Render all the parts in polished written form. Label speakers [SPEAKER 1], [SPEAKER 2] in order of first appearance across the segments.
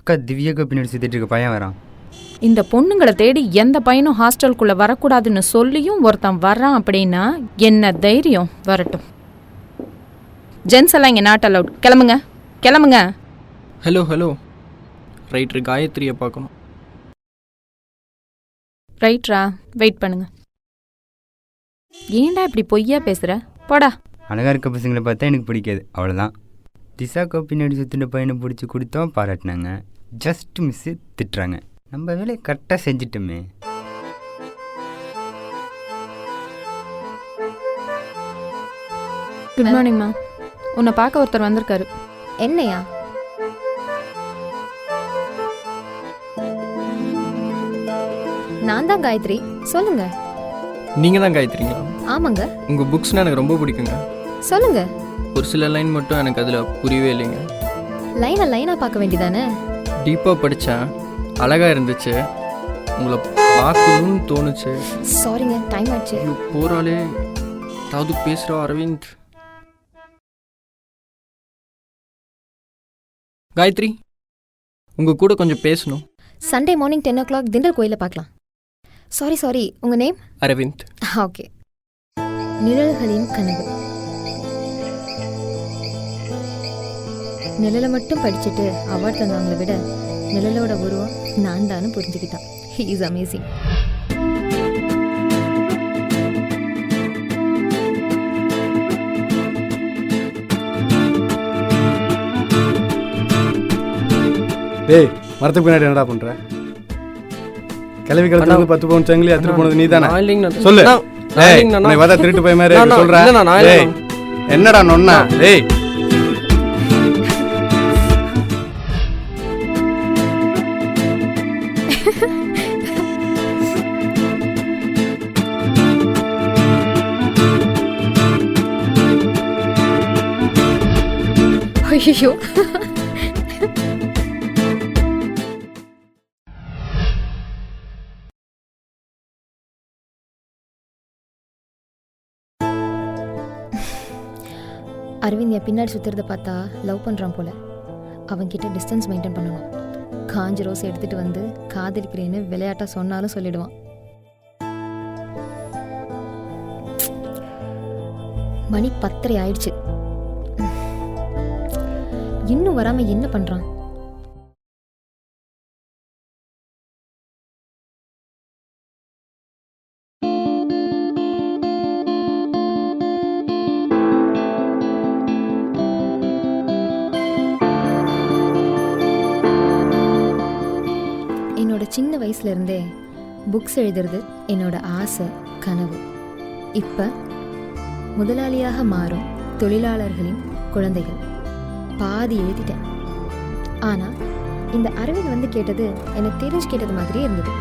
[SPEAKER 1] அக்கா திவ்யாக்கா பின்னாடி சுற்றிட்டு இருக்க பையன் வரான்.
[SPEAKER 2] இந்த பொண்ணுங்களை தேடி எந்த பையனும் ஹாஸ்டலுக்குள்ள வரக்கூடாதுன்னு சொல்லியும் ஒருத்தன் வர்றான் அப்படின்னா என்ன தைரியம்? வரட்டும். ஜென்ஸ் எல்லாம் இங்கே நாட் அலவுட். கிளம்புங்க கிளம்புங்க.
[SPEAKER 3] ஹலோ ஹலோ, ரைட்ரு காயத்ரியை பார்க்கணும்.
[SPEAKER 2] ரைட்ரா, வெயிட் பண்ணுங்க. ஏன்டா இப்படி பொய்யா பேசுற? போடா.
[SPEAKER 1] அழகாக இருக்க பசங்களை பார்த்தா எனக்கு பிடிக்காது, அவ்வளோதான். திசாக்கா பின்னாடி சுற்றின பையனை பிடிச்சி கொடுத்தோம், பாராட்டினாங்க. ஜஸ்ட் மிஸ்ஸு திட்டுறாங்க. நம்ம வேலையை கரெக்டாக செஞ்சிட்டோமே.
[SPEAKER 2] குட் மார்னிங்மா. உன்னை பார்க்க ஒருத்தர் வந்திருக்காரு.
[SPEAKER 4] என்னையா? நான் தான் காயத்ரி, சொல்லுங்க.
[SPEAKER 3] நீங்கள் தான் காயத்ரிங்களா?
[SPEAKER 4] ஆமாங்க.
[SPEAKER 3] உங்கள் புக்ஸ்னால் எனக்கு ரொம்ப பிடிக்குங்க.
[SPEAKER 4] சொல்லுங்க.
[SPEAKER 3] ஒரு சில லைன் மட்டும் எனக்கு அதில் புரியவே இல்லைங்க.
[SPEAKER 4] லைனாக பார்க்க வேண்டியதானே?
[SPEAKER 3] டீப்பாக படித்தேன், அழகாக இருந்துச்சு, உங்களை பார்க்கணும்னு தோணுச்சு.
[SPEAKER 4] சாரிங்க, டைம் ஆச்சு.
[SPEAKER 3] போகிறாலே ஏதாவது பேசுகிறா அரவிந்த். காயத்ரி, உங்கள் கூட கொஞ்சம் பேசணும்.
[SPEAKER 4] சண்டே மார்னிங் 10 o'clock திண்டல் கோயிலில் பார்க்கலாம். சாரி, உங்கள் நேம்?
[SPEAKER 3] அரவிந்த்.
[SPEAKER 4] ஓகே. நிழல்களின் கனவு. நிழலை மட்டும் படிச்சுட்டு அவார்ட் தந்தவங்களை விட நிழலோட உருவம் நான் தானு புரிஞ்சுக்கிட்டான். He is amazing.
[SPEAKER 5] டேய், மரத்துக்கு பின்னாடி என்னடா பண்ற? கிளவி கலத்துல 10 பவுன் சங்கிலி அத்துட்டு போனது நீ தானே? சொல்லு. டேய், நீ வத திருட்டு போய் மாதிரி சொல்ற. டேய், என்னடா நொண்ணா? டேய்,
[SPEAKER 4] ஐயோ, அரவிந்த் என் பின்னாடி சுத்துறத பார்த்தா லவ் பண்ணுறான் போல. அவன்கிட்ட டிஸ்டன்ஸ் மெயின்டைன் பண்ணணும். காஞ்ச ரோஸ் எடுத்துகிட்டு வந்து காதலிக்கிறேன்னு விளையாட்டாக சொன்னாலும் சொல்லிடுவான். மணி 10:30 ஆயிடுச்சு. இன்னும் வராமல் என்ன பண்ணுறான்? என்னோட சின்ன வயசுலேருந்தே புக்ஸ் எழுதுறது என்னோட ஆசை, கனவு. இப்போ முதலாளியாக மாறும் தொழிலாளர்களின் குழந்தைகள் பாதி எழுதிட்டேன். ஆனால் இந்த அரவிந்த் வந்து கேட்டது எனக்கு தெரிஞ்சு கேட்டது மாதிரியே இருந்தது.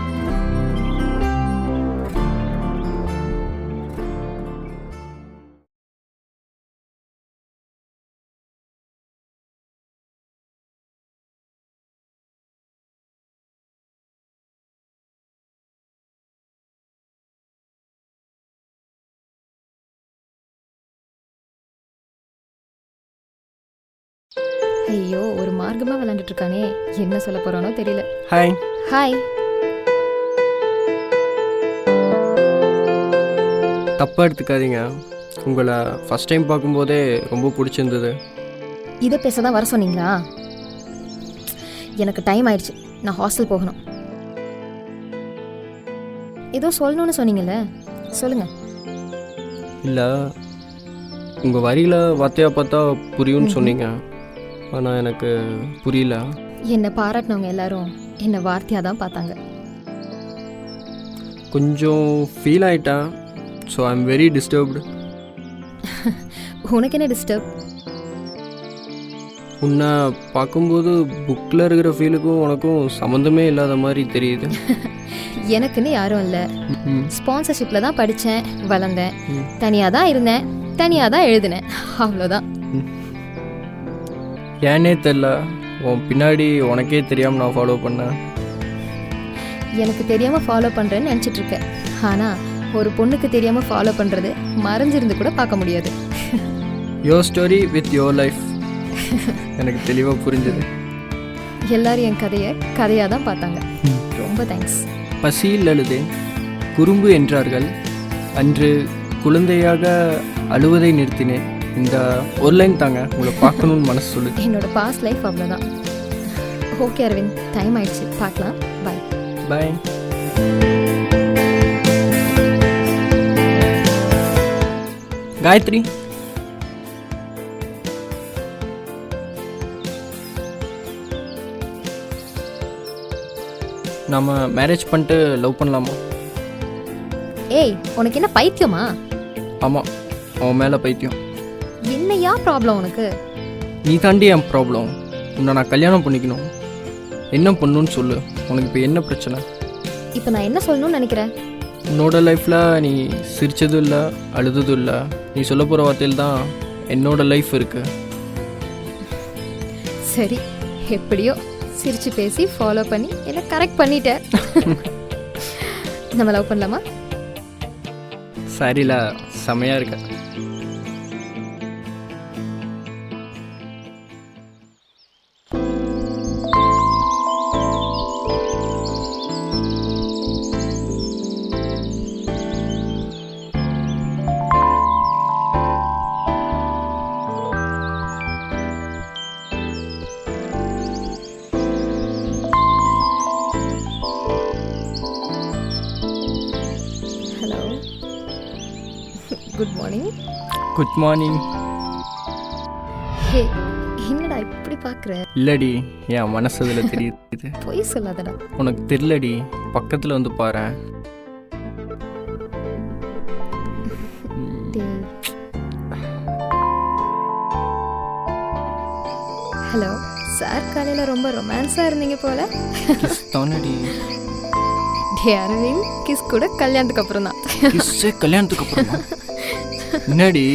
[SPEAKER 4] ஐயோ, ஒரு மார்க்கமாக விளையாண்டுட்டு இருக்கானே, என்ன சொல்ல போறானோ தெரியல.
[SPEAKER 3] ஹாய்.
[SPEAKER 4] ஹாய்.
[SPEAKER 3] தப்பாக எடுத்துக்காதீங்க, உங்களை ஃபஸ்ட் டைம் பார்க்கும்போதே ரொம்ப பிடிச்சிருந்தது.
[SPEAKER 4] இதை பேச தான் வர சொன்னீங்களா? எனக்கு டைம் ஆயிடுச்சு, நான் ஹாஸ்டல் போகணும். ஏதோ சொல்லணும்னு சொன்னீங்கல்ல, சொல்லுங்க.
[SPEAKER 3] இல்லை, உங்கள் வரியில் வார்த்தையாக பார்த்தா புரியும்னு சொன்னீங்க, ஆனால் எனக்கு புரியல.
[SPEAKER 4] என்னை பாராட்டினவங்க எல்லாரும் என்னை வார்த்தையாக தான் பார்த்தாங்க.
[SPEAKER 3] கொஞ்சம் ஃபீல் ஆகிட்டேன். So I am very disturbed.
[SPEAKER 4] உனக்கு என்ன டிஸ்டர்ப்?
[SPEAKER 3] உன்னை பார்க்கும்போது புக்கில் இருக்கிற ஃபீலுக்கும் உனக்கும் சம்மந்தமே இல்லாத மாதிரி தெரியுது.
[SPEAKER 4] எனக்குன்னு யாரும் இல்லை. ஸ்பான்சர்ஷிப்பில் தான் படித்தேன், வளர்ந்தேன், தனியாக தான் இருந்தேன், தனியாக தான் எழுதினேன், அவ்வளோதான்.
[SPEAKER 3] ஏன்னே தெரில, உன் பின்னாடி உனக்கே தெரியாமல் நான் ஃபாலோ பண்ணேன்.
[SPEAKER 4] எனக்கு தெரியாமல் ஃபாலோ பண்ணுறேன்னு நினச்சிட்டு இருக்கேன். ஆனால் ஒரு பொண்ணுக்கு தெரியாமல் ஃபாலோ பண்ணுறது மறைஞ்சிருந்து கூட பார்க்க முடியாது.
[SPEAKER 3] Your story with your life எனக்கு தெளிவாக புரிஞ்சுது.
[SPEAKER 4] எல்லாரும் என் கதையை கதையாக தான் பார்த்தாங்க. ரொம்ப தேங்க்ஸ்.
[SPEAKER 3] பசியில் அழுதேன், குறும்பு என்றார்கள், அன்று குழந்தையாக அழுவதை நிறுத்தினேன். இந்த ஒரு லைன் தாங்க உங்களை பார்க்கணும்னு மனசு சொல்லுது.
[SPEAKER 4] என்னோட பாஸ்ட் லைஃப் அவ்வளோதான். ஓகே அரவிந்த், டைம் ஆயிடுச்சு, பார்க்கலாம். பாய்.
[SPEAKER 3] பாய். காயத்ரி, நம்ம மேரேஜ் பண்ணிட்டு லவ் பண்ணலாமா?
[SPEAKER 4] ஏய், உனக்கு என்ன பைத்தியமா?
[SPEAKER 3] ஆமாம், அவன் மேலே பைத்தியம்.
[SPEAKER 4] என்னையா ப்ராப்ளம் உனக்கு?
[SPEAKER 3] நீ தாண்டி என் ப்ராப்ளம். உன்னை நான் கல்யாணம் பண்ணிக்கணும். என்ன பண்ணணும்னு சொல்லு. உனக்கு இப்போ என்ன பிரச்சனை?
[SPEAKER 4] இப்போ நான் என்ன சொல்லணும்னு நினைக்கிறேன்?
[SPEAKER 3] உன்னோட லைஃப்பில் நீ சிரித்ததும் இல்லை, அழுததும் இல்லை. நீ சொல்ல போகிற வார்த்தையில் தான் என்னோட லைஃப் இருக்கு.
[SPEAKER 4] சரி, எப்படியோ சிரிச்சு பேசி ஃபாலோ பண்ணி என்ன கரெக்ட் பண்ணிட்டேன். நம்ம லவ் பண்ணலாமா?
[SPEAKER 3] சரில செமையாக இருக்க.
[SPEAKER 4] Hello, good morning.
[SPEAKER 3] Good morning.
[SPEAKER 4] Hey, என்னடா இப்படி பார்க்குற?
[SPEAKER 3] இல்லடி, என் மனசதில் தெரியுது.
[SPEAKER 4] பொய் சொல்லாதடா.
[SPEAKER 3] உனக்கு தெரியலடி, பக்கத்தில் வந்து பாரு.
[SPEAKER 4] ஹலோ சார், காலையில் ரொம்ப ரொமான்ஸாக இருந்தீங்க போல.
[SPEAKER 3] தானடி.
[SPEAKER 4] டே அரவிந்த், கிஸ் கூட கல்யாணத்துக்கு அப்புறம் தான்.
[SPEAKER 3] கிஸ்ஸே கல்யாணத்துக்கு அப்புறமா? என்னடி?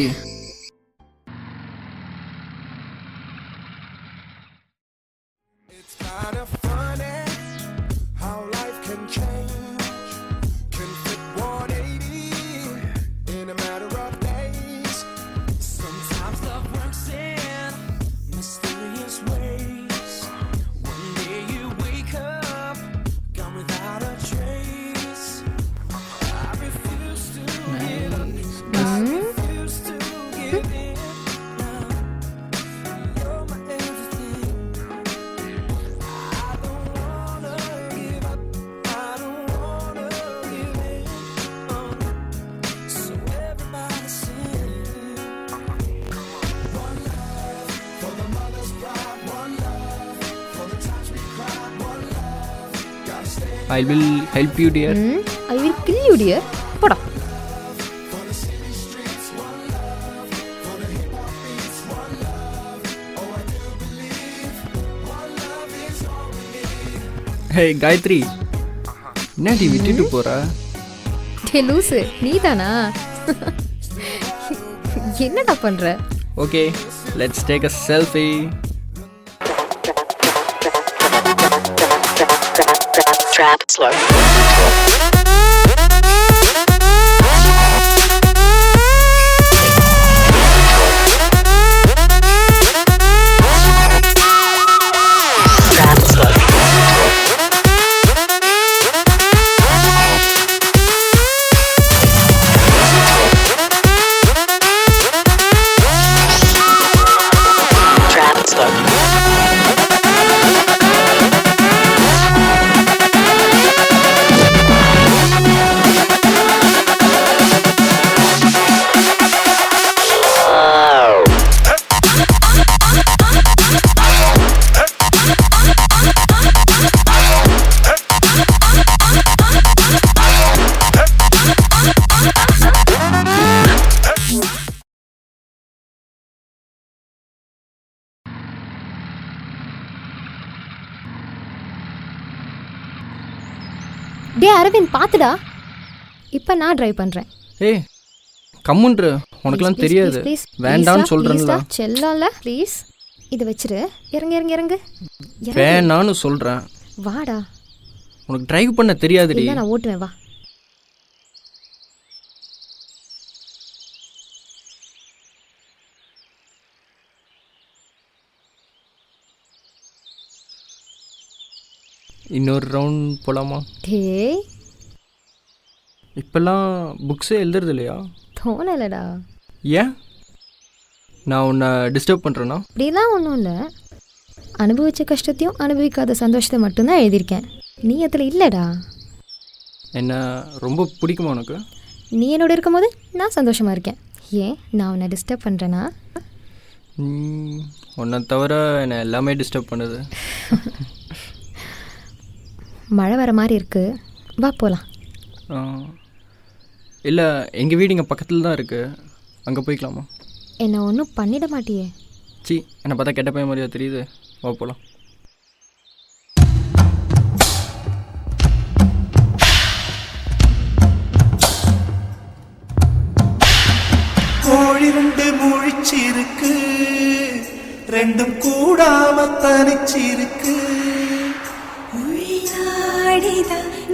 [SPEAKER 3] I will help you, dear.
[SPEAKER 4] I will kill you, dear. போடா.
[SPEAKER 3] ஹே காயத்ரி, என்னடி விட்டுட்டு போற?
[SPEAKER 4] டே லூசு, நீதானா? என்னடா பண்ற?
[SPEAKER 3] Okay, let's take a selfie.
[SPEAKER 6] Trap slow.
[SPEAKER 4] டே அரவிந்த், பாத்துடா. இப்போ நான் டிரைவ் பண்றேன்.
[SPEAKER 3] ஏய் கம்முன்று, உனக்குலாம் தெரியாது. வேண்டான்னு சொல்றேன்ல.
[SPEAKER 4] செல்லல ப்ளீஸ். இத வச்சிரு. இறங்கு இறங்கு இறங்கு.
[SPEAKER 3] வேணான்னு சொல்றேன்.
[SPEAKER 4] வாடா.
[SPEAKER 3] உனக்கு டிரைவ் பண்ண தெரியாதுடி.
[SPEAKER 4] இல்ல நான் ஓட்டுவேன், வா.
[SPEAKER 3] இன்னொரு ரவுண்ட் போகலாமா?
[SPEAKER 4] டேய்
[SPEAKER 3] இப்போல்லாம் புக்ஸே எழுதுறது இல்லையா?
[SPEAKER 4] தோணலடா.
[SPEAKER 3] ஏன்? நான் உன்னை டிஸ்டர்ப் பண்ணுறேன்னா?
[SPEAKER 4] அப்படிலாம் ஒன்றும் இல்லை. அனுபவித்த கஷ்டத்தையும் அனுபவிக்காத சந்தோஷத்தை மட்டும்தான் எழுதியிருக்கேன். நீ அதில் இல்லைடா.
[SPEAKER 3] என்ன ரொம்ப பிடிக்குமா உனக்கு?
[SPEAKER 4] நீ என்னோட இருக்கும்போது நான் சந்தோஷமாக இருக்கேன். ஏன் நான் உன்னை டிஸ்டர்ப் பண்ணுறேன்னா?
[SPEAKER 3] உன்னை தவிர என்னை எல்லாமே டிஸ்டர்ப் பண்ணுது.
[SPEAKER 4] மழை வர மாதிரி இருக்கு, வா போகலாம்.
[SPEAKER 3] இல்லை, எங்கள் வீடு இங்கே பக்கத்தில் தான் இருக்குது, அங்கே போய்க்கலாமா?
[SPEAKER 4] என்னை ஒன்றும் பண்ணிட மாட்டியே?
[SPEAKER 3] சி, என்னை பார்த்தா கெட்ட பையன் மாதிரியா தெரியுது? வா போகலாம்.
[SPEAKER 7] கோழி ரெண்டு முழிச்சிருக்கு, ரெண்டும் கூடாம தனிச்சிருக்கு.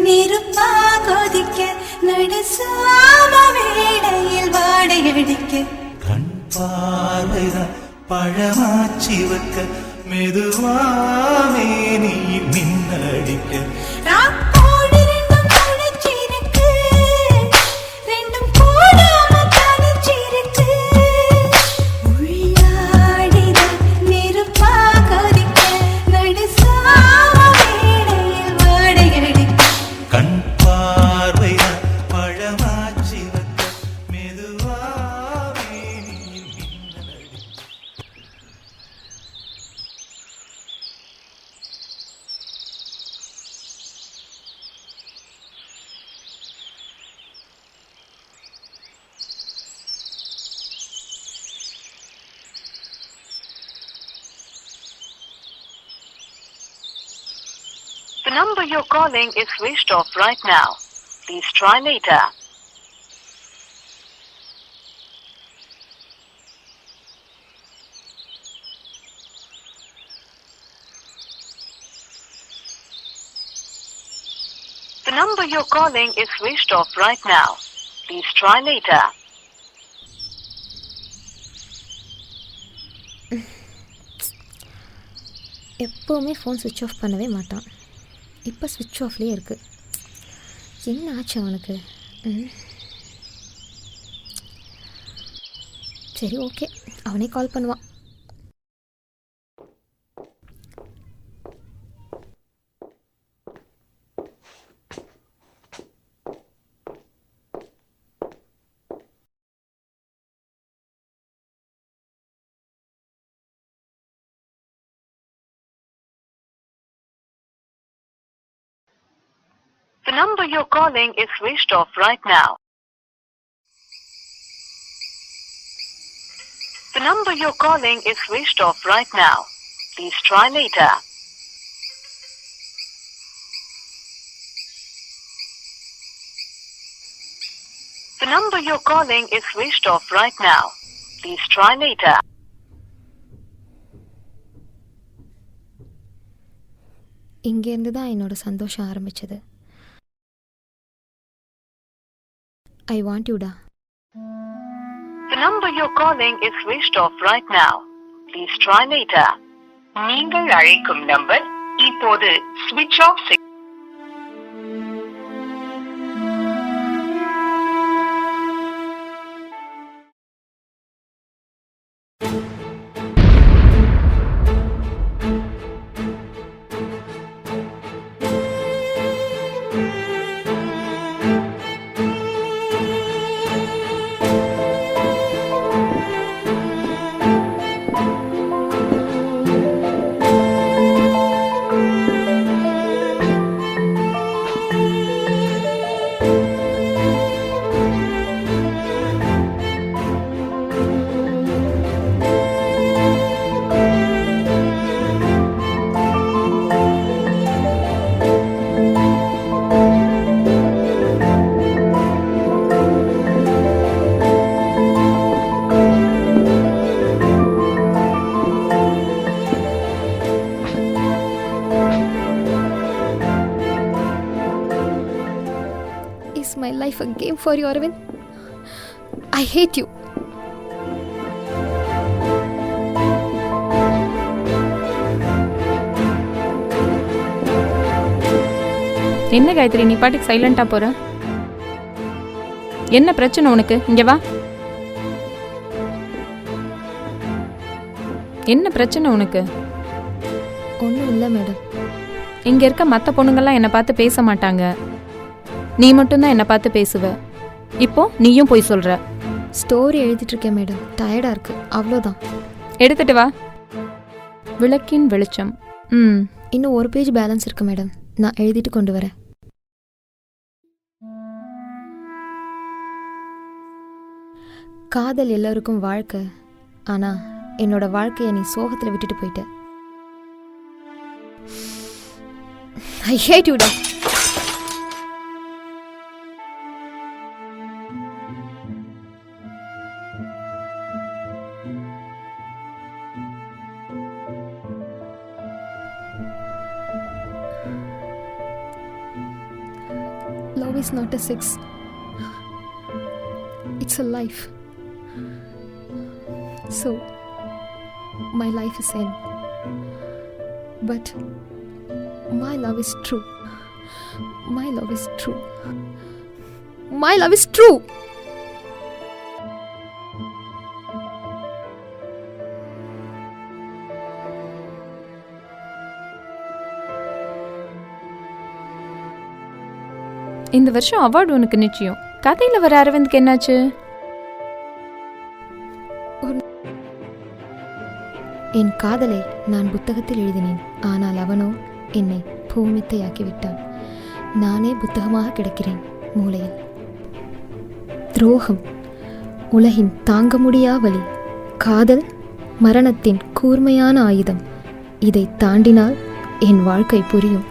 [SPEAKER 8] நெருப்பா கொதிக்க நடுசாம வேளையில் வாடையடிக்க
[SPEAKER 7] கண் பார்வைதான் பழமாச்சி வைக்க மெதுவாமே நீ மின்னடிக்க.
[SPEAKER 6] The number you're calling is switched off right now. Please try later. The number you're calling is switched off right now. Please try later.
[SPEAKER 4] எப்போவுமே ஃபோன் சுவிட்ச் ஆஃப் பண்ணவே மாட்டான். இப்போ சுவிட்ச் ஆஃப்லேயே இருக்குது. என்ன ஆச்சு அவனுக்கு? சரி, ஓகே, அவனே கால் பண்ணுவான்.
[SPEAKER 6] The number you're calling is switched off right now. The number you're calling is switched off right now. Please try later. The number you're calling is switched off right now. Please try later.
[SPEAKER 4] இங்கேருந்து தான் என்னோட சந்தோஷம் ஆரம்பிச்சது. I want you, da.
[SPEAKER 6] The number you're calling is switched off right now. Please try later. நீங்கள் அழைக்கும் number இப்போது switch off.
[SPEAKER 4] Is my life a game for you, Arvind? I hate you.
[SPEAKER 2] என்ன காயத்ரி நீ பாட்டுக்கு சைலண்டா போற? என்ன பிரச்சனை உனக்கு? இங்க வா. என்ன பிரச்சனை உனக்கு?
[SPEAKER 4] ஒன்றும் இல்லை மேடம்.
[SPEAKER 2] இங்க இருக்க மற்ற பொண்ணுங்கள்லாம் என்னை பார்த்து பேச மாட்டாங்க, நீ மட்டும்தான் என்னை பார்த்து பேசுவ. இப்போ நீயும் போய் சொல்ற.
[SPEAKER 4] ஸ்டோரி எழுதிட்டு இருக்கேன் மேடம், டயர்டா இருக்கு, அவ்வளோதான்.
[SPEAKER 2] எடுத்துட்டு வா. விளக்கின் வெளிச்சம்.
[SPEAKER 4] இன்னும் ஒரு பேஜ் பேலன்ஸ் இருக்கு மேடம், நான் எழுதிட்டு கொண்டு வரேன். காதல் எல்லோருக்கும் வாழ்க்கை, ஆனா என்னோட வாழ்க்கையை நீ சோகத்தில் விட்டுட்டு போயிட்ட. I hate you, Dad. Love is not a sex. It's a life. So, my life is end. But my love is true. My love is true. My love is true.
[SPEAKER 2] இந்த வருஷம் அவார்டு உனக்கு நிச்சயம். கதையில வர அரவிந்த்க்கு என்னாச்சு?
[SPEAKER 4] என் காதலை நான் புத்தகத்தில் எழுதினேன், ஆனால் அவனோ என்னை பூமித்தையாக்கி விட்டான். நானே புத்தகமாக கிடக்கிறேன் மூலையில். துரோகம் உலகின் தாங்க முடியா வலி. காதல் மரணத்தின் கூர்மையான ஆயுதம். இதை தாண்டினால் என் வாழ்க்கை புரியும்.